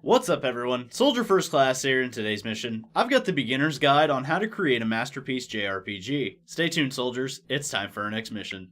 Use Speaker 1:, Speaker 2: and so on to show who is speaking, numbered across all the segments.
Speaker 1: What's up everyone, Soldier First Class here. In today's mission, I've got the beginner's guide on how to create a masterpiece JRPG. Stay tuned soldiers, it's time for our next mission.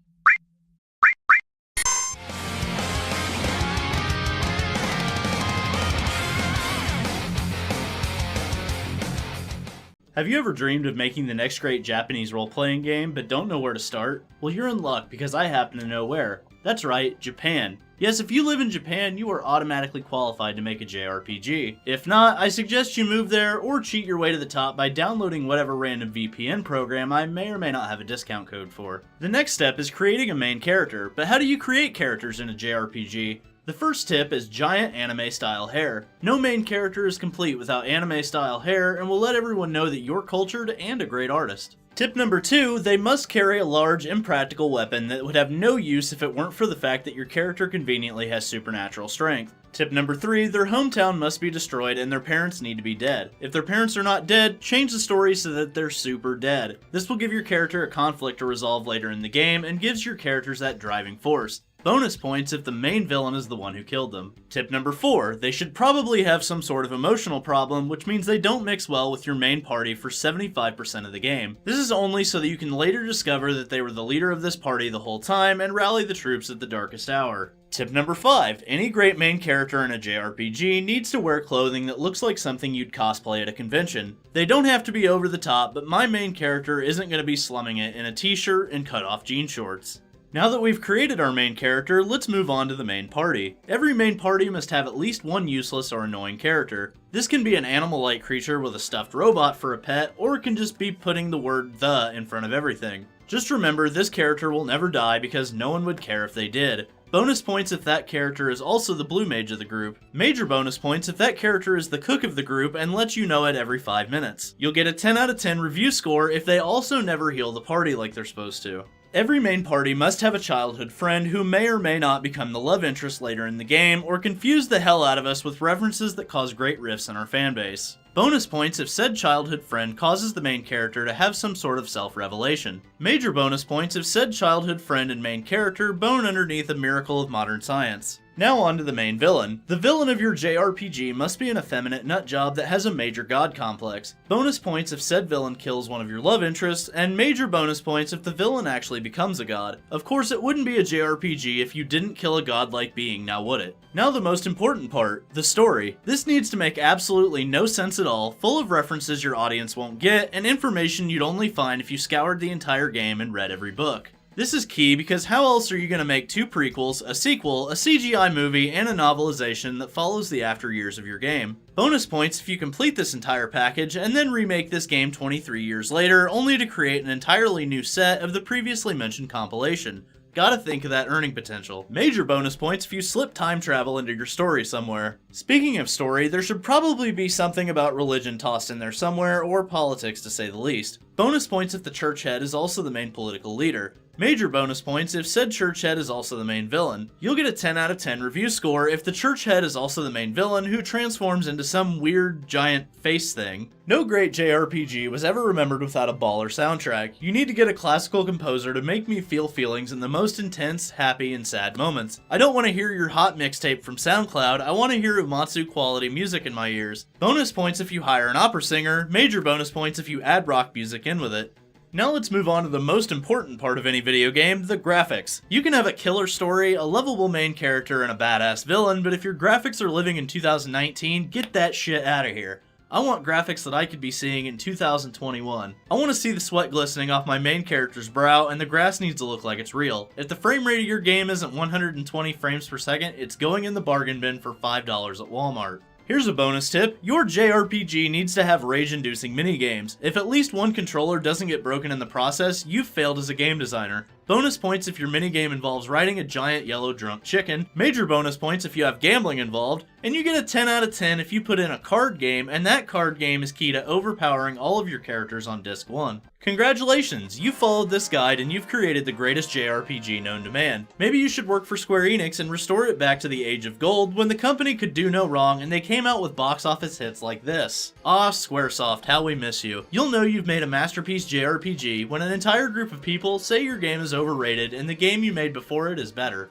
Speaker 1: Have you ever dreamed of making the next great Japanese role-playing game but don't know where to start? Well, you're in luck because I happen to know where. That's right, Japan. Yes, if you live in Japan, you are automatically qualified to make a JRPG. If not, I suggest you move there or cheat your way to the top by downloading whatever random VPN program I may or may not have a discount code for. The next step is creating a main character, but how do you create characters in a JRPG? The first tip is giant anime-style hair. No main character is complete without anime-style hair, and will let everyone know that you're cultured and a great artist. Tip number 2, they must carry a large, impractical weapon that would have no use if it weren't for the fact that your character conveniently has supernatural strength. Tip number 3, their hometown must be destroyed and their parents need to be dead. If their parents are not dead, change the story so that they're super dead. This will give your character a conflict to resolve later in the game and gives your characters that driving force. Bonus points if the main villain is the one who killed them. Tip number 4, they should probably have some sort of emotional problem, which means they don't mix well with your main party for 75% of the game. This is only so that you can later discover that they were the leader of this party the whole time and rally the troops at the darkest hour. Tip number 5, any great main character in a JRPG needs to wear clothing that looks like something you'd cosplay at a convention. They don't have to be over the top, but my main character isn't going to be slumming it in a t-shirt and cut-off jean shorts. Now that we've created our main character, let's move on to the main party. Every main party must have at least one useless or annoying character. This can be an animal-like creature with a stuffed robot for a pet, or it can just be putting the word "the" in front of everything. Just remember, this character will never die because no one would care if they did. Bonus points if that character is also the blue mage of the group. Major bonus points if that character is the cook of the group and lets you know it every 5 minutes. You'll get a 10 out of 10 review score if they also never heal the party like they're supposed to. Every main party must have a childhood friend who may or may not become the love interest later in the game, or confuse the hell out of us with references that cause great rifts in our fanbase. Bonus points if said childhood friend causes the main character to have some sort of self-revelation. Major bonus points if said childhood friend and main character bone underneath a miracle of modern science. Now on to the main villain. The villain of your JRPG must be an effeminate nutjob that has a major god complex. Bonus points if said villain kills one of your love interests, and major bonus points if the villain actually becomes a god. Of course, it wouldn't be a JRPG if you didn't kill a godlike being, now would it? Now the most important part, the story. This needs to make absolutely no sense at all, full of references your audience won't get, and information you'd only find if you scoured the entire game and read every book. This is key because how else are you going to make 2 prequels, a sequel, a CGI movie, and a novelization that follows the after years of your game? Bonus points if you complete this entire package and then remake this game 23 years later, only to create an entirely new set of the previously mentioned compilation. Gotta think of that earning potential. Major bonus points if you slip time travel into your story somewhere. Speaking of story, there should probably be something about religion tossed in there somewhere, or politics to say the least. Bonus points if the church head is also the main political leader. Major bonus points if said church head is also the main villain. You'll get a 10 out of 10 review score if the church head is also the main villain who transforms into some weird giant face thing. No great JRPG was ever remembered without a baller soundtrack. You need to get a classical composer to make me feel feelings in the most intense, happy, and sad moments. I don't want to hear your hot mixtape from SoundCloud, I want to hear uematsu quality music in my ears. Bonus points if you hire an opera singer, major bonus points if you add rock music in with it. Now let's move on to the most important part of any video game, the graphics. You can have a killer story, a lovable main character, and a badass villain, but if your graphics are living in 2019, get that shit out of here. I want graphics that I could be seeing in 2021. I want to see the sweat glistening off my main character's brow, and the grass needs to look like it's real. If the frame rate of your game isn't 120 frames per second, it's going in the bargain bin for $5 at Walmart. Here's a bonus tip, your JRPG needs to have rage-inducing minigames. If at least one controller doesn't get broken in the process, you've failed as a game designer. Bonus points if your minigame involves riding a giant yellow drunk chicken, major bonus points if you have gambling involved, and you get a 10 out of 10 if you put in a card game, and that card game is key to overpowering all of your characters on disc 1. Congratulations, you followed this guide and you've created the greatest JRPG known to man. Maybe you should work for Square Enix and restore it back to the age of gold when the company could do no wrong and they came out with box office hits like this. Ah, Squaresoft, how we miss you. You'll know you've made a masterpiece JRPG when an entire group of people say your game is overrated and the game you made before it is better.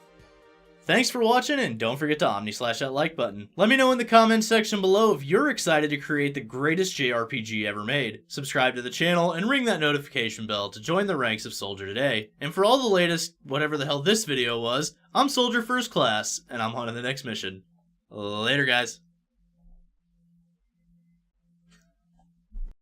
Speaker 1: Thanks for watching, and don't forget to omni-slash that like button. Let me know in the comments section below if you're excited to create the greatest JRPG ever made. Subscribe to the channel and ring that notification bell to join the ranks of Soldier today. And for all the latest, whatever the hell this video was, I'm Soldier First Class, and I'm on to the next mission. Later, guys.